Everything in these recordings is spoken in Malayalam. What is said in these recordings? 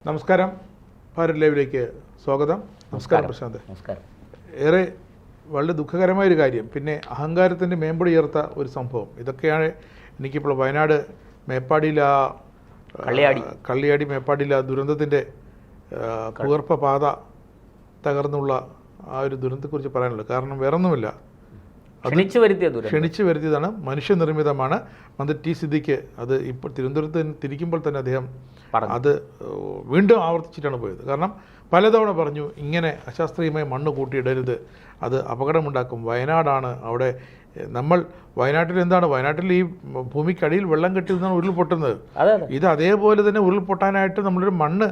നമസ്കാരം, ഭാരത് ലൈവിലേക്ക് സ്വാഗതം. നമസ്കാരം പ്രശാന്ത്. നമസ്കാരം. ഏറെ വളരെ ദുഃഖകരമായൊരു കാര്യം, പിന്നെ അഹങ്കാരത്തിൻ്റെ മേമ്പൊടി ചേർത്ത ഒരു സംഭവം. ഇതൊക്കെയാണ് എനിക്കിപ്പോൾ വയനാട് മേപ്പാടിയിൽ കള്ളിയാടി മേപ്പാടിയിൽ ദുരന്തത്തിൻ്റെ ഭൂഗർഭ പാത തകർന്നുള്ള ആ ഒരു ദുരന്തത്തെക്കുറിച്ച് പറയാനുള്ളത്. കാരണം വേറൊന്നുമില്ല, ക്ഷണിച്ചു വരുത്തിയതാണ്, മനുഷ്യനിർമ്മിതമാണ്. മന്ത്രി ടി സിദ്ദിഖ് അത് ഇപ്പോൾ തിരുവനന്തപുരത്ത് തിരിക്കുമ്പോൾ തന്നെ അദ്ദേഹം അത് വീണ്ടും ആവർത്തിച്ചിട്ടാണ് പോയത്. കാരണം പലതവണ പറഞ്ഞു ഇങ്ങനെ അശാസ്ത്രീയമായി മണ്ണ് കൂട്ടിയിടരുത്, അത് അപകടമുണ്ടാക്കും. വയനാടാണ്, അവിടെ വയനാട്ടിൽ എന്താണ്, വയനാട്ടിൽ ഈ ഭൂമിക്കടിയിൽ വെള്ളം കെട്ടി നിന്നാണ് ഉരുൾപൊട്ടുന്നത്. ഇത് അതേപോലെ തന്നെ ഉരുൾപൊട്ടാനായിട്ട് നമ്മളൊരു മണ്ണ്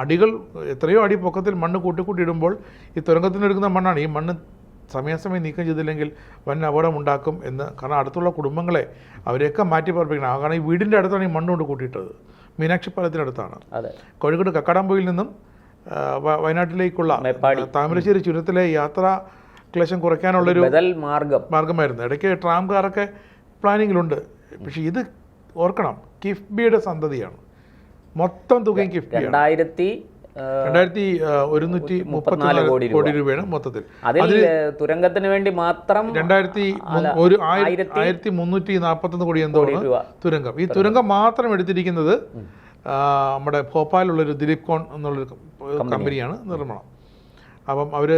അടികൾ എത്രയോ അടി പൊക്കത്തിൽ മണ്ണ് കൂട്ടിയിടുമ്പോൾ ഈ തുരങ്കത്തിനെടുക്കുന്ന മണ്ണാണ്. ഈ മണ്ണ് സമയാസമയം നീക്കം ചെയ്തില്ലെങ്കിൽ വൻ അപകടമുണ്ടാക്കും എന്ന്. കാരണം അടുത്തുള്ള കുടുംബങ്ങളെ അവരെയൊക്കെ മാറ്റി പാർപ്പിക്കണം. കാരണം ഈ വീടിൻ്റെ അടുത്താണ് ഈ മണ്ണ് കൊണ്ട് കൂട്ടിയിട്ടത്, മീനാക്ഷി പാലത്തിനടുത്താണ്. കോഴിക്കോട് കക്കാടംപൊയിൽ നിന്നും വയനാട്ടിലേക്കുള്ള താമരശ്ശേരി ചുരത്തിലെ യാത്രാ ക്ലേശം കുറയ്ക്കാനുള്ളൊരു മാർഗമായിരുന്നു. ഇടയ്ക്ക് ട്രാം കാറൊക്കെ പ്ലാനിങ്ങിലുണ്ട്. പക്ഷേ ഇത് ഓർക്കണം, കിഫ്ബിയുടെ സന്തതിയാണ്. മൊത്തം തുകയും കിഫ്ബിയാണ്. 2134 കോടി രൂപയാണ് മൊത്തത്തിൽ. തുരങ്കത്തിന് വേണ്ടി മാത്രം 1341 കോടി എന്തോ തുരങ്കം. ഈ തുരങ്കം മാത്രം എടുത്തിരിക്കുന്നത് നമ്മുടെ ഭോപ്പാലുള്ളൊരു ദിലീപ് കോൺ എന്നുള്ളൊരു കമ്പനിയാണ് നിർമ്മാണം. അപ്പം അവർ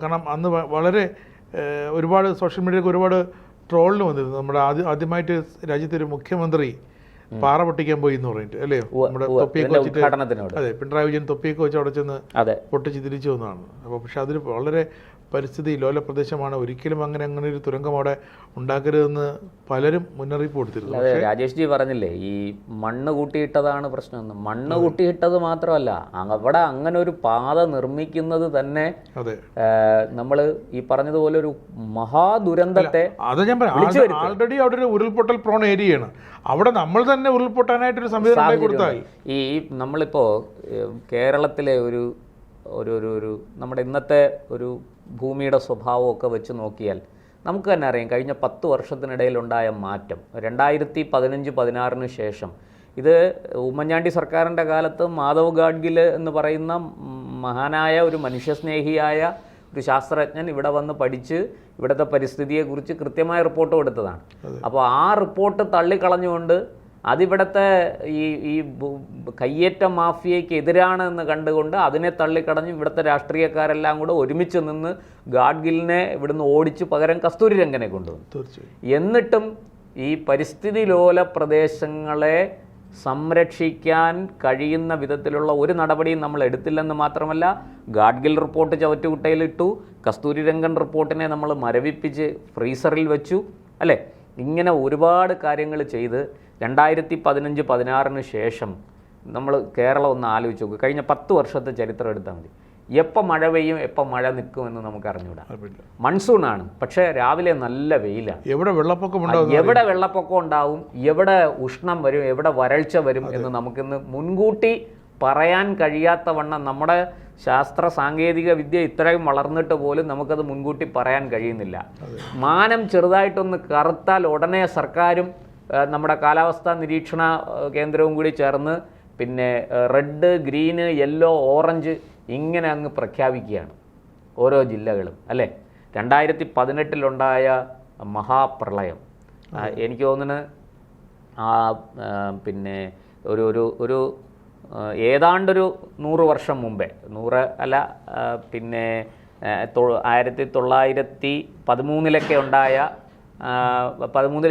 കാരണം അന്ന് വളരെ ഒരുപാട് സോഷ്യൽ മീഡിയയിലേക്ക് ഒരുപാട് ട്രോളിന് വന്നിരുന്നു. നമ്മുടെ ആദ്യമായിട്ട് രാജ്യത്തെ ഒരു മുഖ്യമന്ത്രി പാറ പൊട്ടിക്കാൻ പോയി എന്ന് പറഞ്ഞിട്ട്, അല്ലേ? നമ്മുടെ തൊപ്പിയൊക്കെ വെച്ചിട്ട്, അതെ, പിണറായി വിജയൻ തൊപ്പിയൊക്കെ വെച്ച് അവിടെ ചെന്ന് പൊട്ടിച്ച് തിരിച്ചു വന്നതാണ്. അപ്പോൾ പക്ഷെ അതൊരു വളരെ പരിസ്ഥിതി ലോല പ്രദേശമാണ്. ഒരിക്കലും അങ്ങനെ ഒരു തുരങ്കം അവിടെ ഉണ്ടാക്കരുതെന്ന് പലരും മുന്നറിയിപ്പ് കൊടുത്തിരുന്നു. രാജേഷ് ജി പറഞ്ഞില്ലേ, ഈ മണ്ണ് കൂട്ടിയിട്ടതാണ് പ്രശ്നമെന്ന്. മണ്ണ് കൂട്ടിയിട്ടത് മാത്രമല്ല, അവിടെ അങ്ങനെ ഒരു പാത നിർമ്മിക്കുന്നത് തന്നെ നമ്മൾ ഈ പറഞ്ഞതുപോലെ ഒരു മഹാദുരന്തത്തെ. അത് ഞാൻ പറയാം, ആൾറെഡി അവിടെ ഒരു ഉരുൾപൊട്ടൽ പ്രോൺ ഏരിയയാണ്. അവിടെ നമ്മൾ തന്നെ ഉരുൾപൊട്ടാനായിട്ടൊരു സംവിധാനം കൊടുത്താൽ. ഈ നമ്മളിപ്പോൾ കേരളത്തിലെ ഒരു നമ്മുടെ ഇന്നത്തെ ഒരു ഭൂമിയുടെ സ്വഭാവമൊക്കെ വെച്ച് നോക്കിയാൽ നമുക്ക് തന്നെ അറിയാം, കഴിഞ്ഞ 10 വർഷത്തിനിടയിലുണ്ടായ മാറ്റം. 2015-16 ശേഷം, ഇത് ഉമ്മൻചാണ്ടി സർക്കാരിൻ്റെ കാലത്ത് മാധവ് ഗാഡ്ഗിൽ എന്ന് പറയുന്ന മഹാനായ ഒരു മനുഷ്യസ്നേഹിയായ ഒരു ശാസ്ത്രജ്ഞൻ ഇവിടെ വന്ന് പഠിച്ച് ഇവിടുത്തെ പരിസ്ഥിതിയെക്കുറിച്ച് കൃത്യമായ റിപ്പോർട്ട് കൊടുത്തതാണ്. അപ്പോൾ ആ റിപ്പോർട്ട് തള്ളിക്കളഞ്ഞുകൊണ്ട് അതിവിടുത്തെ ഈ കയ്യേറ്റ മാഫിയയ്ക്ക് എതിരാണ് എന്ന് കണ്ടുകൊണ്ട് അതിനെ തള്ളിക്കളഞ്ഞ് ഇവിടുത്തെ രാഷ്ട്രീയക്കാരെല്ലാം കൂടെ ഒരുമിച്ച് നിന്ന് ഗാഡ്ഗിലിനെ ഇവിടുന്ന് ഓടിച്ച് പകരം കസ്തൂരി രംഗനെ കൊണ്ടുവന്നു. എന്നിട്ടും ഈ പരിസ്ഥിതി ലോല പ്രദേശങ്ങളെ സംരക്ഷിക്കാൻ കഴിയുന്ന വിധത്തിലുള്ള ഒരു നടപടിയും നമ്മൾ എടുത്തില്ലെന്ന് മാത്രമല്ല, ഗാഡ്ഗിൽ റിപ്പോർട്ട് ചവറ്റുകുട്ടയിലിട്ടു, കസ്തൂരി രംഗൻ റിപ്പോർട്ടിനെ നമ്മൾ മരവിപ്പിച്ച് ഫ്രീസറിൽ വെച്ചു, അല്ലേ? ഇങ്ങനെ ഒരുപാട് കാര്യങ്ങൾ ചെയ്ത് 2015-16 ശേഷം നമ്മൾ കേരളം ഒന്ന് ആലോചിച്ച് നോക്കുക. കഴിഞ്ഞ 10 വർഷത്തെ ചരിത്രം എടുത്താൽ മതി. എപ്പോൾ മഴ പെയ്യും, എപ്പോൾ മഴ നിൽക്കുമെന്ന് നമുക്ക് അറിഞ്ഞൂടാ. മൺസൂണാണ്, പക്ഷേ രാവിലെ നല്ല വെയിലാണ്. എവിടെ വെള്ളപ്പൊക്കം ഉണ്ടാവും, എവിടെ ഉഷ്ണം വരും, എവിടെ വരൾച്ച വരും എന്ന് നമുക്കിന്ന് മുൻകൂട്ടി പറയാൻ കഴിയാത്ത വണ്ണം നമ്മുടെ ശാസ്ത്ര സാങ്കേതിക വിദ്യ ഇത്രയും വളർന്നിട്ട് പോലും നമുക്കത് മുൻകൂട്ടി പറയാൻ കഴിയുന്നില്ല. മാനം ചെറുതായിട്ടൊന്ന് കറുത്താൽ ഉടനെ സർക്കാരും നമ്മുടെ കാലാവസ്ഥാ നിരീക്ഷണ കേന്ദ്രവും കൂടി ചേർന്ന് പിന്നെ റെഡ്, ഗ്രീന്, യെല്ലോ, ഓറഞ്ച് ഇങ്ങനെ അങ്ങ് പ്രഖ്യാപിക്കുകയാണ് ഓരോ ജില്ലകളും, അല്ലേ? 2018 മഹാപ്രളയം, എനിക്ക് തോന്നുന്നു പിന്നെ ഒരു ഏതാണ്ടൊരു 100 വർഷം മുമ്പേ, 100 അല്ല, പിന്നെ 1913 ഉണ്ടായ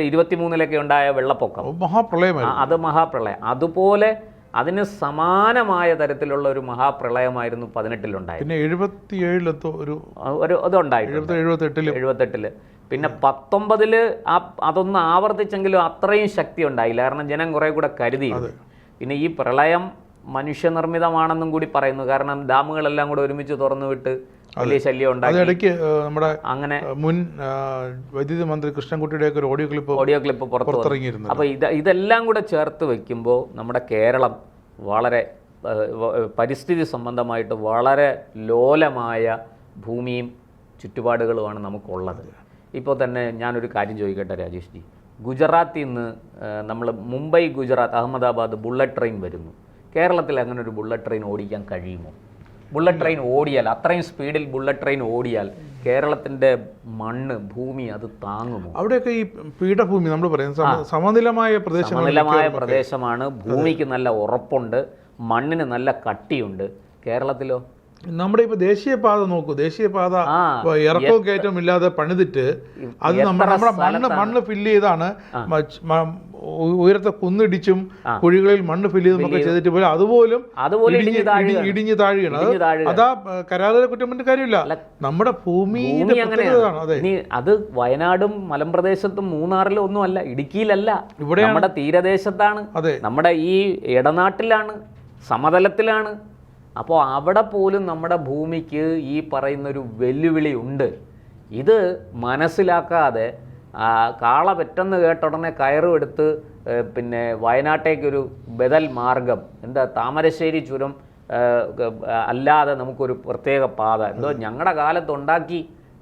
23 ഉണ്ടായ വെള്ളപ്പൊക്കം, അത് മഹാപ്രളയം. അതുപോലെ അതിന് സമാനമായ തരത്തിലുള്ള ഒരു മഹാപ്രളയമായിരുന്നു 18 ഉണ്ടായത്. പിന്നെ 78 പിന്നെ 19 അതൊന്ന് ആവർത്തിച്ചെങ്കിലും അത്രയും ശക്തി ഉണ്ടായില്ല. കാരണം ജനം കുറെ കൂടെ കരുതിയിരുന്നു. പിന്നെ ഈ പ്രളയം മനുഷ്യനിർമ്മിതമാണെന്നും കൂടി പറയുന്നു. കാരണം ഡാമുകളെല്ലാം കൂടെ ഒരുമിച്ച് തുറന്നു വിട്ട് വലിയ ശല്യം ഉണ്ടായി. നമ്മുടെ അങ്ങനെ മുൻ വൈദ്യുതി മന്ത്രി കൃഷ്ണൻകുട്ടിയുടെ ഓഡിയോ ക്ലിപ്പ് പുറത്തിറങ്ങിയിരുന്നു. അപ്പോൾ ഇതെല്ലാം കൂടെ ചേർത്ത് വെക്കുമ്പോൾ നമ്മുടെ കേരളം വളരെ പരിസ്ഥിതി സംബന്ധമായിട്ട് വളരെ ലോലമായ ഭൂമിയും ചുറ്റുപാടുകളുമാണ് നമുക്കുള്ളത്. ഇപ്പോൾ തന്നെ ഞാനൊരു കാര്യം ചോദിക്കട്ടെ രാജേഷ് ജി, ഗുജറാത്തിൽ നിന്ന് നമ്മൾ മുംബൈ ഗുജറാത്ത് അഹമ്മദാബാദ് ബുള്ളറ്റ് ട്രെയിൻ വരുന്നു. കേരളത്തിൽ അങ്ങനെ ഒരു ബുള്ളറ്റ് ട്രെയിൻ ഓടിക്കാൻ കഴിയുമോ? ബുള്ളറ്റ് ട്രെയിൻ ഓടിയാൽ, അത്രയും സ്പീഡിൽ ബുള്ളറ്റ് ട്രെയിൻ ഓടിയാൽ കേരളത്തിൻ്റെ മണ്ണ്, ഭൂമി അത് താങ്ങുമോ? അവിടെയൊക്കെ ഈ പീഠഭൂമി നമ്മൾ പറയുന്നത് സമനിലമായ പ്രദേശമാണ്. ഭൂമിക്ക് നല്ല ഉറപ്പുണ്ട്, മണ്ണിന് നല്ല കട്ടിയുണ്ട്. കേരളത്തിലോ? നമ്മുടെ ഇപ്പൊ ദേശീയപാത നോക്കൂ, ദേശീയപാത ഇറക്കവും കയറ്റവും ഇല്ലാതെ പണിതിട്ട് അത് നമ്മുടെ മണ്ണ് ഫില്ല് ചെയ്താണ്, ഉയരത്തെ കുന്നിടിച്ചും കുഴികളിൽ മണ്ണ് ഫില്ല് ചെയ്തും ചെയ്തിട്ട് പോലും അതുപോലും ഇടിഞ്ഞു താഴുകയാണ്. അതാ കരാറുകാരെ കുറ്റം പറഞ്ഞിട്ട് കാര്യമില്ല, നമ്മുടെ ഭൂമി അങ്ങനെയാണ്. അതെ, അത് വയനാടും മലമ്പ്രദേശത്തും മൂന്നാറിലും ഒന്നും അല്ല, ഇടുക്കിയിലല്ല, ഇവിടെ നമ്മുടെ തീരദേശത്താണ്, നമ്മുടെ ഈ ഇടനാട്ടിലാണ്, സമതലത്തിലാണ്. അപ്പോൾ അവിടെ പോലും നമ്മുടെ ഭൂമിക്ക് ഈ പറയുന്നൊരു വെല്ലുവിളി ഉണ്ട്. ഇത് മനസ്സിലാക്കാതെ കാള പെട്ടെന്ന് കേട്ട ഉടനെ കയറുമെടുത്ത് പിന്നെ വയനാട്ടേക്കൊരു ബദൽ മാർഗം, എന്താ താമരശ്ശേരി ചുരം അല്ലാതെ നമുക്കൊരു പ്രത്യേക പാത എന്തോ ഞങ്ങളുടെ കാലത്തുണ്ടാക്കി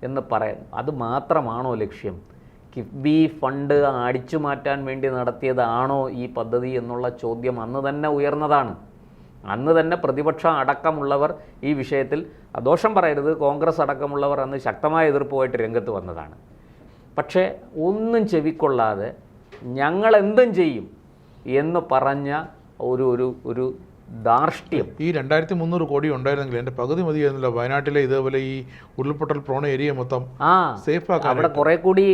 എന്ന് പറയാൻ, അത് മാത്രമാണോ ലക്ഷ്യം? കിഫ്ബി ഫണ്ട് അടിച്ചു മാറ്റാൻ വേണ്ടി നടത്തിയതാണോ ഈ പദ്ധതി എന്നുള്ള ചോദ്യം അന്ന് തന്നെ ഉയർന്നതാണ്. അന്ന് തന്നെ പ്രതിപക്ഷം അടക്കമുള്ളവർ ഈ വിഷയത്തിൽ, ദോഷം പറയരുത്, കോൺഗ്രസ് അടക്കമുള്ളവർ അന്ന് ശക്തമായ എതിർപ്പുമായിട്ട് രംഗത്ത് വന്നതാണ്. പക്ഷേ ഒന്നും ചെവിക്കൊള്ളാതെ ഞങ്ങൾ എന്തും ചെയ്യും എന്ന് പറഞ്ഞ ഒരു ധാർഷ്ട്യം. ഈ 2300 കോടി ഉണ്ടായിരുന്നെങ്കിൽ എൻ്റെ പകുതി മതിയായിരുന്നില്ല വയനാട്ടിലെ ഇതേപോലെ ഈ ഉരുൾപൊട്ടൽ പ്രോണ ഏരിയ മൊത്തം സേഫ് ആക്കാൻ. അവിടെ കുറെ കൂടി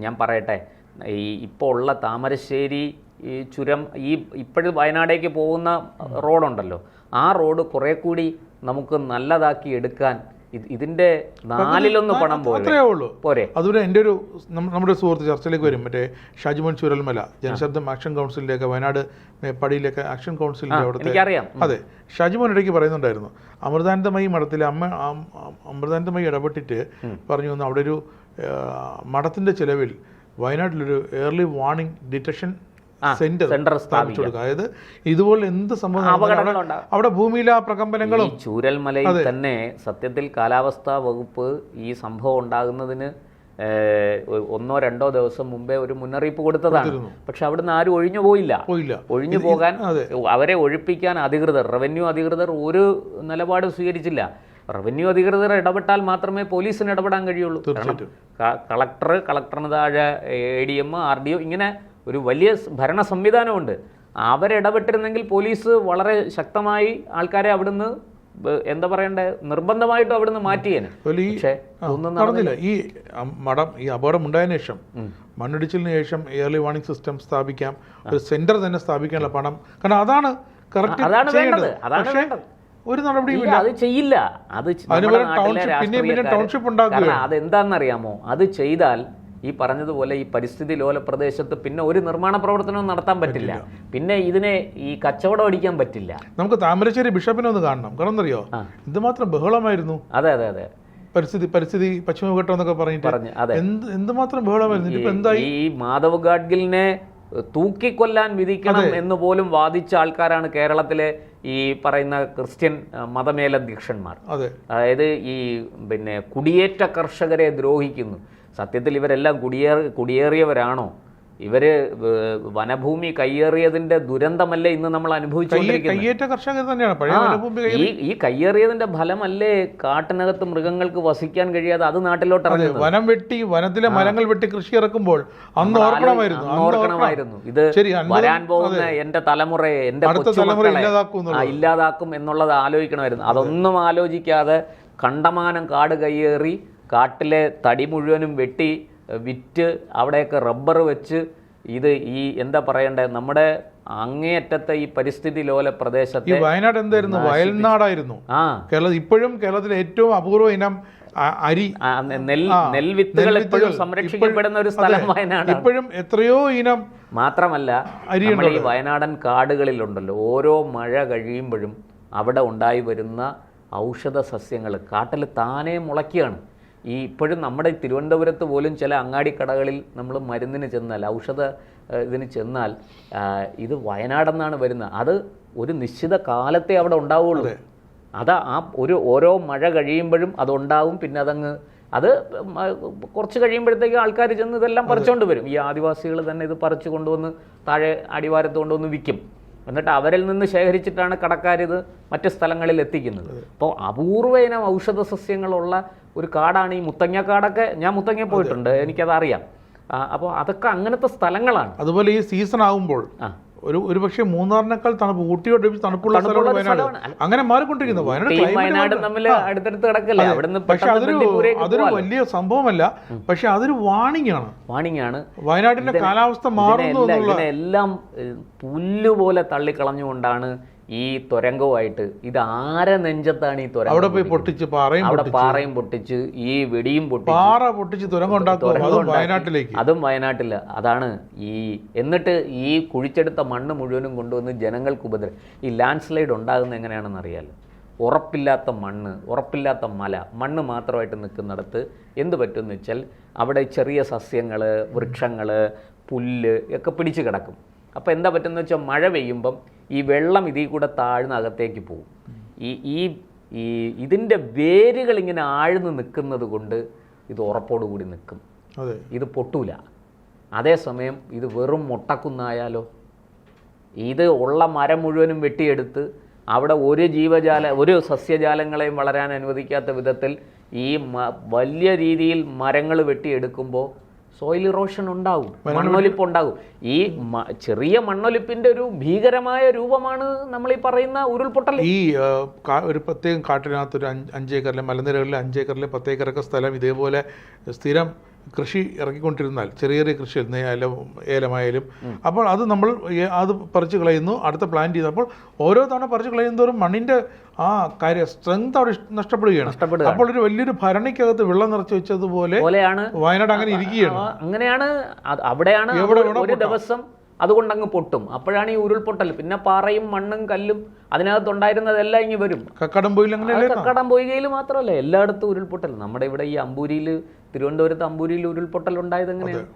ഞാൻ പറയട്ടെ, ഈ ഇപ്പോൾ ഉള്ള താമരശ്ശേരി ഈ ചുരം, ഈ ഇപ്പോഴും വയനാടേക്ക് പോകുന്ന റോഡുണ്ടല്ലോ, ആ റോഡ് കുറെ കൂടി നമുക്ക് നല്ലതാക്കി എടുക്കാൻ ഇതിന്റെ 4/1 പണം പോരെ. അതുപോലെ എൻ്റെ ഒരു നമ്മുടെ സുഹൃത്ത് ചർച്ചയിലേക്ക് വരും, മറ്റേ ഷാജിമോൻ ചുരൽമല ജനശബ്ദം ആക്ഷൻ കൗൺസിലിലേക്ക്, വയനാട് മേപ്പാടിയിലേക്ക് ആക്ഷൻ കൗൺസിലിൻ്റെ അവിടുത്തെ, അതെ, ഷാജിമോൻ ഇടയ്ക്ക് പറയുന്നുണ്ടായിരുന്നു, അമൃതാനന്ദമയി മഠത്തിലെ അമൃതാനന്ദമയി ഇടപെട്ടിട്ട് പറഞ്ഞു വന്നു, അവിടെ ഒരു മഠത്തിൻ്റെ ചിലവിൽ വയനാട്ടിലൊരു ഏർലി വാർണിംഗ് ഡിറ്റക്ഷൻ സെന്റർ സ്ഥാപിച്ചു കൊടുക്കുക. അതായത് ഇതുപോലെ എന്ത് സംഭവം അവിടെ ഭൂമിയിലെ പ്രകമ്പനങ്ങളും. ചൂരൽമലയിൽ തന്നെ സത്യത്തിൽ കാലാവസ്ഥാ വകുപ്പ് ഈ സംഭവം ഉണ്ടാകുന്നതിന് 1-2 ദിവസം മുമ്പേ ഒരു മുന്നറിയിപ്പ് കൊടുത്തതാണ്. പക്ഷെ അവിടുന്ന് ആരും ഒഴിഞ്ഞു പോയില്ല. ഒഴിഞ്ഞു പോകാൻ അവരെ ഒഴിപ്പിക്കാൻ റവന്യൂ അധികൃതർ ഒരു നിലപാട് സ്വീകരിച്ചില്ല. റവന്യൂ അധികൃതർ ഇടപെട്ടാൽ മാത്രമേ പോലീസിന് ഇടപെടാൻ കഴിയുള്ളൂ. കളക്ടറിന് താഴെ ADM, RDO, ഇങ്ങനെ ഒരു വലിയ ഭരണ സംവിധാനമുണ്ട്. അവരിടപെട്ടിരുന്നെങ്കിൽ പോലീസ് വളരെ ശക്തമായി ആൾക്കാരെ അവിടുന്ന് എന്താ പറയണ്ടേ, നിർബന്ധമായിട്ടും അവിടുന്ന് മാറ്റിയേനെ. പക്ഷേ നടന്നില്ല. ഈ മഠം ഈ അപകടം ഉണ്ടായതിനു ശേഷം, മണ്ണിടിച്ചിലിന് ശേഷം ഏർലി വാർണിംഗ് സിസ്റ്റം സ്ഥാപിക്കാം, ഒരു സെന്റർ തന്നെ സ്ഥാപിക്കാനുള്ള പണം, കാരണം അതാണ് കറക്റ്റ്. ഒരു നടപടിയും അത് ചെയ്യില്ല. അത് അതെന്താണെന്നറിയാമോ? അത് ചെയ്താൽ ഈ പറഞ്ഞതുപോലെ ഈ പരിസ്ഥിതി ലോല പ്രദേശത്ത് പിന്നെ ഒരു നിർമ്മാണ പ്രവർത്തനവും നടത്താൻ പറ്റില്ല. പിന്നെ ഇതിനെ ഈ കച്ചവടം അടിക്കാൻ പറ്റില്ല. നമുക്ക് താമരശ്ശേരി ബിഷപ്പിനെ ഒന്ന് കാണണം. കാരണം എന്തറിയോ, എന്തുമാത്രം ബഹളമായിരുന്നു. അതെ അതെ അതെ, പരിസ്ഥിതി പശ്ചിമഘട്ടം എന്നൊക്കെ പറഞ്ഞു എന്തുമാത്രം ബഹളമായിരുന്നു. ഇപ്പൊ എന്തായി? ഈ മാധവ് ഗാഡ്ഗിലിനെ തൂക്കിക്കൊല്ലാൻ വിധിക്കണം എന്ന് പോലും വാദിച്ച ആൾക്കാരാണ് കേരളത്തിലെ ഈ പറയുന്ന ക്രിസ്ത്യൻ മതമേലധ്യക്ഷന്മാർ. അതായത് ഈ പിന്നെ കുടിയേറ്റ കർഷകരെ ദ്രോഹിക്കുന്നു. സത്യത്തിൽ ഇവരെല്ലാം കുടിയേറിയവരാണോ? ഇവര് വനഭൂമി കയ്യേറിയതിന്റെ ദുരന്തമല്ലേ ഇന്ന് നമ്മൾ അനുഭവിച്ചുകൊണ്ടിരിക്കുന്നത്? ഈ കയ്യേറിയതിന്റെ ഫലമല്ലേ കാട്ടിനകത്ത് മൃഗങ്ങൾക്ക് വസിക്കാൻ കഴിയാതെ അത് നാട്ടിലോട്ട് ഇറങ്ങുന്നത്? വനം വെട്ടി, വനത്തിലെ മരങ്ങൾ വെട്ടി കൃഷി ഇറക്കുമ്പോൾ അന്ന് ഓർക്കണമായിരുന്നു ഇത് വരാൻ പോകുന്ന എന്റെ തലമുറയെ, എന്റെ കൊച്ചുമക്കളെ ഇല്ലാതാക്കും എന്നുള്ളത് ആലോചിക്കണമായിരുന്നു. അതൊന്നും ആലോചിക്കാതെ കണ്ടമാനം കാട് കയ്യേറി കാട്ടിലെ തടി മുഴുവനും വെട്ടി വിറ്റ് അവിടെയൊക്കെ റബ്ബർ വെച്ച് ഇത് ഈ എന്താ പറയണ്ടേ, നമ്മുടെ അങ്ങേയറ്റത്തെ ഈ പരിസ്ഥിതി ലോല പ്രദേശത്ത് വയനാട് എന്തായിരുന്നു? വയൽനാടായിരുന്നു. ഇപ്പോഴും കേരളത്തിലെ ഏറ്റവും അപൂർവ ഇനം അരി, നെൽവിത്തുകൾ ഇപ്പോഴും സംരക്ഷിക്കപ്പെടുന്ന ഒരു സ്ഥലം വയനാട്. ഇപ്പോഴും എത്രയോ ഇനം. മാത്രമല്ല നമ്മൾ ഈ വയനാടൻ കാടുകളിലുണ്ടല്ലോ, ഓരോ മഴ കഴിയുമ്പോഴും അവിടെ ഉണ്ടായി വരുന്ന ഔഷധ സസ്യങ്ങൾ കാട്ടിൽ താനേ മുളയ്ക്കുകയാണ്. ഈ ഇപ്പോഴും നമ്മുടെ തിരുവനന്തപുരത്ത് പോലും ചില അങ്ങാടിക്കടകളിൽ നമ്മൾ മരുന്നിന് ചെന്നാൽ, ഔഷധ ഇതിന് ചെന്നാൽ ഇത് വയനാടെന്നാണ് വരുന്നത്. അത് ഒരു നിശ്ചിത കാലത്തെ അവിടെ ഉണ്ടാവുള്ളൂ. ഓരോ മഴ കഴിയുമ്പോഴും അതുണ്ടാവും, പിന്നെ അതങ്ങ് അത് കുറച്ച് കഴിയുമ്പോഴത്തേക്ക് ആൾക്കാർ ചെന്ന് ഇതെല്ലാം പറിച്ചുകൊണ്ട് വരും. ഈ ആദിവാസികൾ തന്നെ ഇത് പറിച്ചു കൊണ്ടുവന്ന് താഴെ അടിവാരത്ത് കൊണ്ടുവന്ന് വിൽക്കും. എന്നിട്ട് അവരിൽ നിന്ന് ശേഖരിച്ചിട്ടാണ് കടക്കാരിത് മറ്റ് സ്ഥലങ്ങളിൽ എത്തിക്കുന്നത്. അപ്പോൾ അപൂർവ ഇനം ഔഷധ സസ്യങ്ങളുള്ള ഒരു കാടാണ് ഈ മുത്തങ്ങക്കാടൊക്കെ. ഞാൻ മുത്തങ്ങ പോയിട്ടുണ്ട്, എനിക്കതറിയാം. അപ്പോൾ അതൊക്കെ അങ്ങനത്തെ സ്ഥലങ്ങളാണ്. അതുപോലെ ഈ സീസൺ ആകുമ്പോൾ ഒരു പക്ഷേ മൂന്നാറിനേക്കാൾ തണുപ്പ്, ഊട്ടിയോട് തണുപ്പുള്ള സ്ഥലമാണ് വയനാട്. അങ്ങനെ മാറിക്കൊണ്ടിരിക്കുന്നു. വയനാട് തമ്മിൽ അടുത്തടുത്ത് കിടക്കല്ലേ, അവിടുന്ന് അതൊരു വലിയ സംഭവമല്ല, പക്ഷെ അതൊരു വാണിംഗ് ആണ്. വയനാടിന്റെ കാലാവസ്ഥ മാറുന്നു. ഇതിനെല്ലാം പുല്ലുപോലെ തള്ളിക്കളഞ്ഞുകൊണ്ടാണ് ഈ തുരങ്കവുമായിട്ട്. ഇത് ആരെ നെഞ്ചത്താണ് ഈ തുരങ്കം? അവിടെ പോയി പൊട്ടിച്ച് പാറയും പൊട്ടിച്ച് ഈ വെടിയും പൊട്ടിച്ച് അതും വയനാട്ടില്. അതാണ് ഈ എന്നിട്ട് ഈ കുഴിച്ചെടുത്ത മണ്ണ് മുഴുവനും കൊണ്ടുവന്ന് ജനങ്ങൾക്ക് ഉപദ്രവം. ഈ ലാൻഡ് സ്ലൈഡ് ഉണ്ടാകുന്നത് എങ്ങനെയാണെന്ന് അറിയാലോ. ഉറപ്പില്ലാത്ത മണ്ണ്, ഉറപ്പില്ലാത്ത മണ്ണ് മാത്രമായിട്ട് നിൽക്കുന്നിടത്ത് എന്ത് പറ്റുമെന്ന് വെച്ചാൽ അവിടെ ചെറിയ സസ്യങ്ങൾ, വൃക്ഷങ്ങൾ, പുല്ല് ഒക്കെ പിടിച്ച് കിടക്കും. അപ്പോൾ എന്താ പറ്റുന്നത് വെച്ചാൽ മഴ പെയ്യുമ്പം ഈ വെള്ളം ഇതിൽ കൂടെ താഴ്ന്ന അകത്തേക്ക് പോകും. ഈ ഇതിൻ്റെ വേരുകൾ ഇങ്ങനെ ആഴ്ന്ന് നിൽക്കുന്നത് കൊണ്ട് ഇത് ഉറപ്പോടുകൂടി നിൽക്കും, ഇത് പൊട്ടൂല. അതേസമയം ഇത് വെറും മൊട്ടക്കുന്നായാലോ? ഇത് ഉള്ള മരം മുഴുവനും വെട്ടിയെടുത്ത് അവിടെ ഒരു സസ്യജാലങ്ങളെയും വളരാൻ അനുവദിക്കാത്ത വിധത്തിൽ ഈ വലിയ രീതിയിൽ മരങ്ങൾ വെട്ടിയെടുക്കുമ്പോൾ സോയിൽ ഇറോഷൻ ഉണ്ടാവും, മണ്ണൊലിപ്പ് ഉണ്ടാകും. ഈ ചെറിയ മണ്ണൊലിപ്പിന്റെ ഒരു ഭീകരമായ രൂപമാണ് നമ്മൾ ഈ പറയുന്ന ഉരുൾപൊട്ടൽ. ഈ ഒരു പ്രത്യേകം കാട്ടിനകത്ത് ഒരു 5 ഏക്കറിലെ മലനിരകളിലെ 5 ഏക്കറിലെ 10 ഏക്കറൊക്കെ സ്ഥലം ഇതേപോലെ സ്ഥിരം കൃഷി ഇറക്കിക്കൊണ്ടിരുന്നാൽ, ചെറിയ കൃഷി ഏലമായാലും, അപ്പോൾ അത് നമ്മൾ അത് പറിച്ചു കളയുന്നു, അടുത്ത പ്ലാന്റ് ചെയ്തപ്പോൾ ഓരോ തവണ പറിച്ചു കളയുന്നതോറും മണ്ണിന്റെ സ്ട്രെങ്ത് അവിടെ നഷ്ടപ്പെടുകയാണ്. അപ്പോൾ ഒരു വലിയൊരു ഭരണിക്കകത്ത് വെള്ളം നിറച്ചു വെച്ചതുപോലെ വയനാട് അങ്ങനെ ഇരിക്കുകയാണ്. അങ്ങനെയാണ്. അവിടെയാണ് ഒരു ദിവസം അതുകൊണ്ട് അങ്ങ് പൊട്ടും. അപ്പോഴാണ് ഈ ഉരുൾപൊട്ടൽ. പിന്നെ പാറയും മണ്ണും കല്ലും അതിനകത്തുണ്ടായിരുന്നതെല്ലാം ഇങ്ങ് വരും. കക്കാടംപൊയ്കയിൽ മാത്രമല്ല, എല്ലായിടത്തും ഉരുൾപൊട്ടൽ. നമ്മുടെ ഇവിടെ ഈ തിരുവനന്തപുരത്ത് അമ്പൂരിയിൽ ഉരുൾപൊട്ടൽ ഉണ്ടായത് എങ്ങനെയാണ്?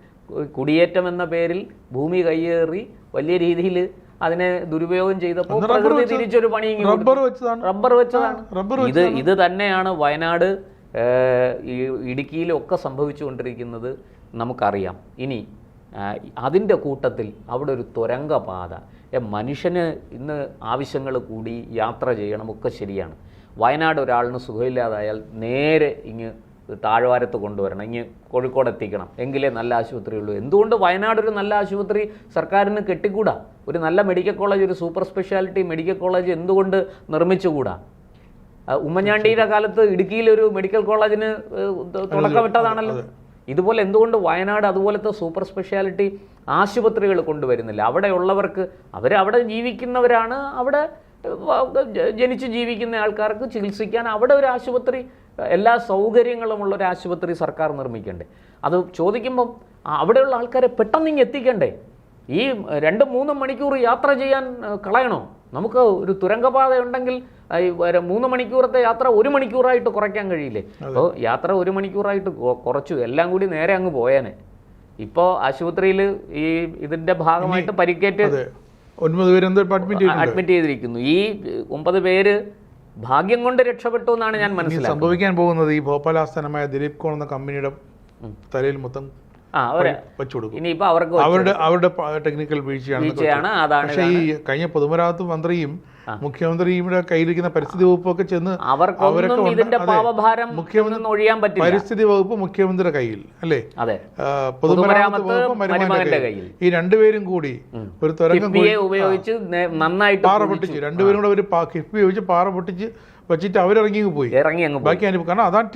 കുടിയേറ്റം എന്ന പേരിൽ ഭൂമി കയ്യേറി വലിയ രീതിയിൽ അതിനെ ദുരുപയോഗം ചെയ്തപ്പോൾ പ്രകൃതി തിരിച്ചൊരു പണി റബ്ബർ വെച്ചതാണ്. ഇത് തന്നെയാണ് വയനാട്, ഇടുക്കിയിലും ഒക്കെ സംഭവിച്ചുകൊണ്ടിരിക്കുന്നത് നമുക്കറിയാം. ഇനി അതിൻ്റെ കൂട്ടത്തിൽ അവിടെ ഒരു തുരങ്കപാത, മനുഷ്യന് ഇന്ന് ആവശ്യങ്ങൾ കൂടി യാത്ര ചെയ്യണം, ഒക്കെ ശരിയാണ്. വയനാട് ഒരാളിന് സുഖമില്ലാതായാൽ നേരെ ഇങ്ങ് താഴ്വാരത്ത് കൊണ്ടുവരണം, ഇങ്ങ് കോഴിക്കോട് എത്തിക്കണം, എങ്കിലേ നല്ല ആശുപത്രി ഉള്ളൂ. എന്തുകൊണ്ട് വയനാട് ഒരു നല്ല ആശുപത്രി സർക്കാരിന് കെട്ടിക്കൂടാ? ഒരു നല്ല മെഡിക്കൽ കോളേജ്, ഒരു സൂപ്പർ സ്പെഷ്യാലിറ്റി മെഡിക്കൽ കോളേജ് എന്തുകൊണ്ട് നിർമ്മിച്ചുകൂടാ? ഉമ്മൻചാണ്ടിയുടെ കാലത്ത് ഇടുക്കിയിലൊരു മെഡിക്കൽ കോളേജിന് തുടക്കമിട്ടതാണല്ലോ. ഇതുപോലെ എന്തുകൊണ്ട് വയനാട് അതുപോലത്തെ സൂപ്പർ സ്പെഷ്യാലിറ്റി ആശുപത്രികൾ കൊണ്ടുവരുന്നില്ല? അവിടെയുള്ളവർക്ക്, അവിടെ ജീവിക്കുന്നവരാണ്, അവിടെ ജനിച്ച് ജീവിക്കുന്ന ആൾക്കാർക്ക് ചികിത്സിക്കാൻ അവിടെ ഒരു ആശുപത്രി, എല്ലാ സൗകര്യങ്ങളുമുള്ള ഒരു ആശുപത്രി സർക്കാർ നിർമ്മിക്കണ്ടേ? അത് ചോദിക്കുമ്പം അവിടെയുള്ള ആൾക്കാരെ പെട്ടെന്ന് ഇങ്ങ് എത്തിക്കണ്ടേ? ഈ 2-3 മണിക്കൂർ യാത്ര ചെയ്യാൻ കളയണോ? നമുക്ക് ഒരു തുരങ്കപാത ഉണ്ടെങ്കിൽ 3 മണിക്കൂറത്തെ യാത്ര 1 മണിക്കൂറായിട്ട് കുറയ്ക്കാൻ കഴിയില്ലേ? അപ്പോൾ യാത്ര 1 മണിക്കൂറായിട്ട് കുറച്ചു, എല്ലാം കൂടി നേരെ അങ്ങ് പോയേനെ. ഇപ്പോൾ ആശുപത്രിയിൽ ഈ ഇതിന്റെ ഭാഗമായിട്ട് പരിക്കേറ്റ് 9 പേര് അഡ്മിറ്റ് ചെയ്തിരിക്കുന്നു. ഈ 9 പേര് ഭാഗ്യം കൊണ്ട് രക്ഷപ്പെട്ടു എന്നാണ് ഞാൻ മനസ്സിലാക്കുന്നത്. സംഭവിക്കാൻ പോകുന്നത് ഈ ഭോപ്പാൽ ആസ്ഥാനമായ ദിലീപ് കോൺ എന്ന കമ്പനിയുടെ തലയിൽ മൊത്തം ഇനിയിപ്പോ അവരുടെ ടെക്നിക്കൽ വീഴ്ചയാണ്. പക്ഷേ ഈ കഴിഞ്ഞ പൊതുമരാമത്ത് മന്ത്രിയും മുഖ്യമന്ത്രിയുടെ കയ്യിലിരിക്കുന്ന പരിസ്ഥിതി വകുപ്പൊക്കെ ചെന്ന് പരിസ്ഥിതി വകുപ്പ് മുഖ്യമന്ത്രിയുടെ കയ്യിൽ അല്ലേ, പൊതുമരാമത്ത് വകുപ്പ് മരുമകന്റെ കയ്യിൽ. ഈ രണ്ടുപേരും കൂടി ഒരു തുരങ്കം ഉപയോഗിച്ച് നന്നായിട്ട് പാറ പൊട്ടിച്ച്, രണ്ടുപേരും കൂടെ ഒരു കിഫ്ബി ഉപയോഗിച്ച് പാറ പൊട്ടിച്ച് വെച്ചിട്ട് അവരിറങ്ങി പോയി. ബാക്കി അനുഭവം. കാരണം അതാണ്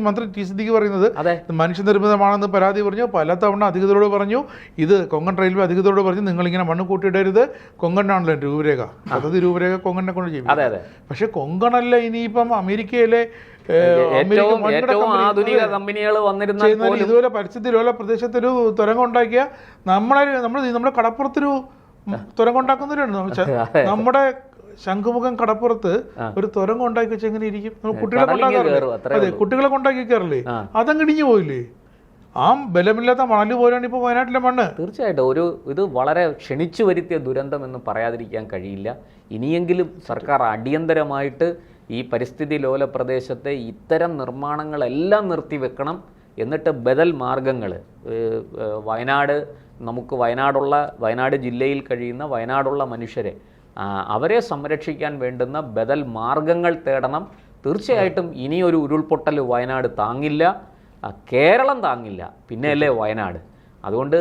മന്ത്രി ടി സിദ്ദിഖ് പറയുന്നത്. മനുഷ്യനിർമ്മിതമാണെന്ന് പരാതി പറഞ്ഞു, പലതവണ അധികൃതരോട് പറഞ്ഞു. ഇത് കൊങ്കൺ റെയിൽവേ അധികൃതരോട് പറഞ്ഞു, നിങ്ങളിങ്ങനെ മണ്ണ് കൂട്ടിയിടരുത്, കൊങ്കണ്ണാണല്ലോ രൂപരേഖ, പദ്ധതി രൂപരേഖ കൊങ്കണ്ണെ കൊണ്ട് ചെയ്യും. പക്ഷെ കൊങ്കണല്ല ഇനിയിപ്പം അമേരിക്കയിലെ ഇതുപോലെ പരിസ്ഥിതി ലോല പ്രദേശത്തൊരു തുരങ്കം ഉണ്ടാക്കിയ നമ്മുടെ കടപ്പുറത്തൊരു തുരങ്കം ഉണ്ടാക്കുന്നവരാണ്. നമ്മുടെ ശംഖുമുഖം കടപ്പുറത്ത് ഒരു തുരങ്കം ഉണ്ടാക്കി വെച്ച് എങ്ങനെ ഇരിക്കും? കുട്ടികളെ കൊണ്ടാക്കി വെക്കാറില്ലേ? അതങ്ങിടിഞ്ഞു പോയില്ലേ? ആ ബലമില്ലാത്ത മണല് പോലെയാണ് ഇപ്പോൾ വയനാട്ടിലെ മണ്ണ്. തീർച്ചയായിട്ടും ഇത് വളരെ ക്ഷണിച്ചു വരുത്തിയ ദുരന്തം എന്ന് പറയാതിരിക്കാൻ കഴിയില്ല. ഇനിയെങ്കിലും സർക്കാർ അടിയന്തരമായിട്ട് ഈ പരിസ്ഥിതി ലോല പ്രദേശത്തെ ഇത്തരം നിർമ്മാണങ്ങളെല്ലാം നിർത്തിവെക്കണം. എന്നിട്ട് ബദൽ മാർഗങ്ങൾ, വയനാട്, നമുക്ക് വയനാട് ജില്ലയിൽ കഴിയുന്ന വയനാടുള്ള മനുഷ്യരെ, അവരെ സംരക്ഷിക്കാൻ വേണ്ടുന്ന ബദൽ മാർഗങ്ങൾ തേടണം. തീർച്ചയായിട്ടും ഇനിയൊരു ഉരുൾപൊട്ടൽ വയനാട് താങ്ങില്ല, കേരളം താങ്ങില്ല, പിന്നെയല്ലേ വയനാട്. അതുകൊണ്ട്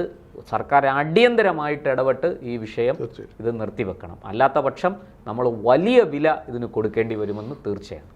സർക്കാർ അടിയന്തരമായിട്ട് ഇടപെട്ട് ഈ വിഷയം ഇത് നിർത്തിവെക്കണം. അല്ലാത്ത പക്ഷം നമ്മൾ വലിയ വില ഇതിന് കൊടുക്കേണ്ടി വരുമെന്ന് തീർച്ചയാണ്.